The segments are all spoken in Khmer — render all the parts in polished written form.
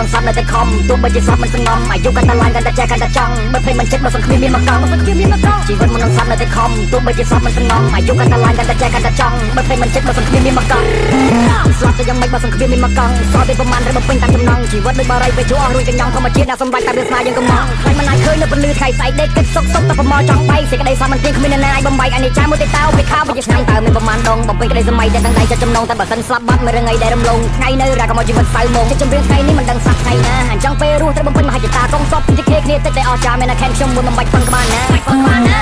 នឹងសត្វនៅតែខំទោះបីជាសត្វមិនសងំអាយុកាន់តែឡើងកាន់តែចែកកាន់តែចង់បើភ្លេចមិនចិត្តមកសង្គ្រាមមានមកកង់ជីវិតមនុស្សសត្វនៅតែខំទោះបីជាសត្វមិនសងំអាយុកាន់តែឡើងកាន់តែចែកកាន់តែចង់បើភ្លេចមិនចិត្តមកសង្គ្រាមមានមកកង់ស្លាប់ទៅយ៉ាងម៉េចបើសង្គ្រាមមានមកកង់សល់ពេលប្រមាណឬបំពេញតាមចំណងជីវិតដូចបារីពេលជួអស់រួចកញ្ញងធម្មជាតិអ្នកសម្រេចតែវាស្នាយើងកំងខ្លាញ់មិនអាចឃើញនៅពលឺថ្ងៃស្អែកដេកគិតសុកសុកតែប្រមល់ចង់bayសេចក្តីសោកមិនទៀងគ្មានអ្នកណាអាចបំបីអានេះចាមួយទេតើពេលខោវាឆ្នាំតើមានប្រមាណដងបំពេញក្តីសម័យតែទាំងដៃចិត្តចំណងតែបើសិនស្លាប់បាត់មួយរងៃដែលរំលងថ្ងៃនៅរកមកជីវិតសៅមកចិត្តចម្រៀងថ្ងៃនេះមិនដឹងសោះថ្ងៃណាអញ្ចឹងពេលរស់ត្រូវបំពេញមហិច្ឆតាកងសពពីគេគ្នាតិចតែអស់ចាមានតែខែខ្ញុំមួយមិនបាច់ប៉ុនក្បាលណា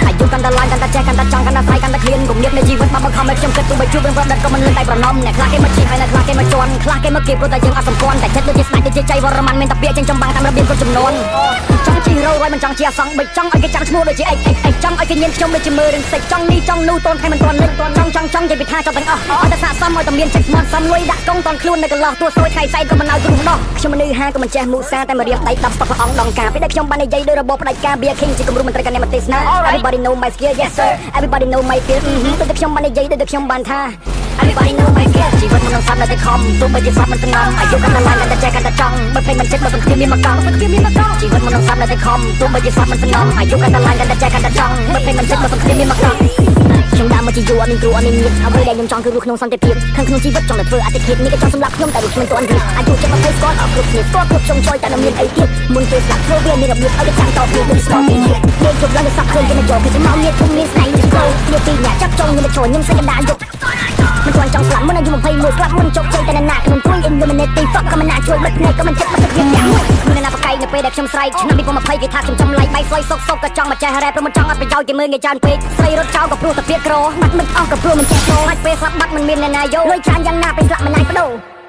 អាយុកាន់តែឡើងកាន់តែចេះកាន់តែចង់កាន់តែស្អីកាន់តែឃ្លានគំនិតនៃជីវិតមកបង្ខំឲ្យខ្ញុំគិតទោះបីជួបរឿងប្រឌិតក៏មិនលឿនតែប្រណំអ្នកខ្លះគេមកជីហើយអ្នកខ្លះគេមកជន់ខ្លះគេមកគេព្រោះតែយើងអត់សម្គាល់តែចិត្តដូចជាស្ដេចដូចជាចៃវរ្ម័នមានតែពាក្យចេញចំបាំងតាមរបៀបគ្រប់ចំនួនចង់ជីរោរយមិនចង់ជាអសង្ឃបិចចង់ឲ្យគេចាំឈ្មោះដូចជាអិចចង់ឲ្យគេញៀនខ្ញុំដូចជាមើលរឿងសិចចង់នេះចង់នោះតូនខែមិនទាន់លេចចង់និយាយពីថាចង់ទាំងអស់ឲ្យតែស័កសមឲ្យតែមានចិត្តស្មត់សំលុយដាក់កងតន់ខ្លួននៅកន្លោះទួសួយថ្ងៃស្អែកក៏មិនឲ្យគ្រូដោះខ្ញុំមនុស្សហាក៏មិនចេះមូសាតែមករៀបដៃ10ព្រះអង្គដងការពេលដែលខ្ញុំបាននិយាយដោយរបបផ្ដាច់ការ Beer King ជាគំរូមន្ត្រីកញ្ញាមទេសនា Everybody know my skill yes sir everybody know my feel ទៅតែខ្ញុំបាននិយាយដូចខ្ញុំបានថា Everybody know my skill ជីវិតមនុស្សសត្វនៅតែខំទោះបីជាសត្វមិនសងំអាយុកាន់តែឡើងកាន់តែចេះកាន់តែចង់បើភ្លេចមិនចិត្តបើសង្គ្រាមមានមកកង់ជីវិតមនុស្សសត្វនៅតែខំទោះបីជាសត្វមិនសងំអាយុកាន់តែឡើងកាន់តែចេះកាន់តែចង់បើភ្លេចមិនចិត្តបើសង្គ្រាមមានមកកង់ខ្ញុំដើរមកជាយូរអត់មានគ្រូអត់មានញាតិអ្វីដែលខ្ញុំចង់គឺរស់ក្នុងសន្តិភាពខាងក្នុងជីវិតចង់តែធ្វើអតិថិនេះក៏ចង់សម្រាប់ខ្ញុំតែរស់គ្មានទាន់ទៀតអាយុចិត្ត20ស្គាល់អត់គ្រប់គ្នាស្គាល់គ្រប់ចុងចុយតែនៅមានអីទៀតមុនពេលស្លាប់ធ្វើវាមានរបៀបឲ្យតែចាំតពីដូចស្គាល់ពីនេះយើងជប់ឡើងទៅសាប់ឃើញគេមកយកគេមកមានធំមានស្នែងទៅចូលគ្នាពីរអ្នកចាប់ចុងខ្ញុំទៅចូលខ្ញុំសេចក្ដីយកមិនទាន់ចង់ស្លាប់មុនអាយុ21ស្លាប់មុនជោគជ័យតែណាខ្ញុំទួយ Illuminati fuck ក៏មិនណាជួយបិទភ្នែកក៏មិនចិត្តមកទឹកយ៉ាងមួយមានណាបកៃនៅពេលដែលខ្ញុំស្រែកឆ្នាំ2020គេថាខ្ញុំចំឡៃបែកស្លុយសុកក៏ចង់មកចេះរ៉េបព្រោះមិនចង់អត់ប្រយោជន៍គេមើលងាយច្រើនពេកស្រីរត់ចោលក៏ព្រោះតែពាក្យក្របាត់មិនអស់ក៏ព្រោះមិនចេះចូលហើយពេលស្លាប់បាត់មិនមានអ្នកណាយកលុយច្រើនយ៉ាងណាពេលស្លាប់មិនណាយបដូរ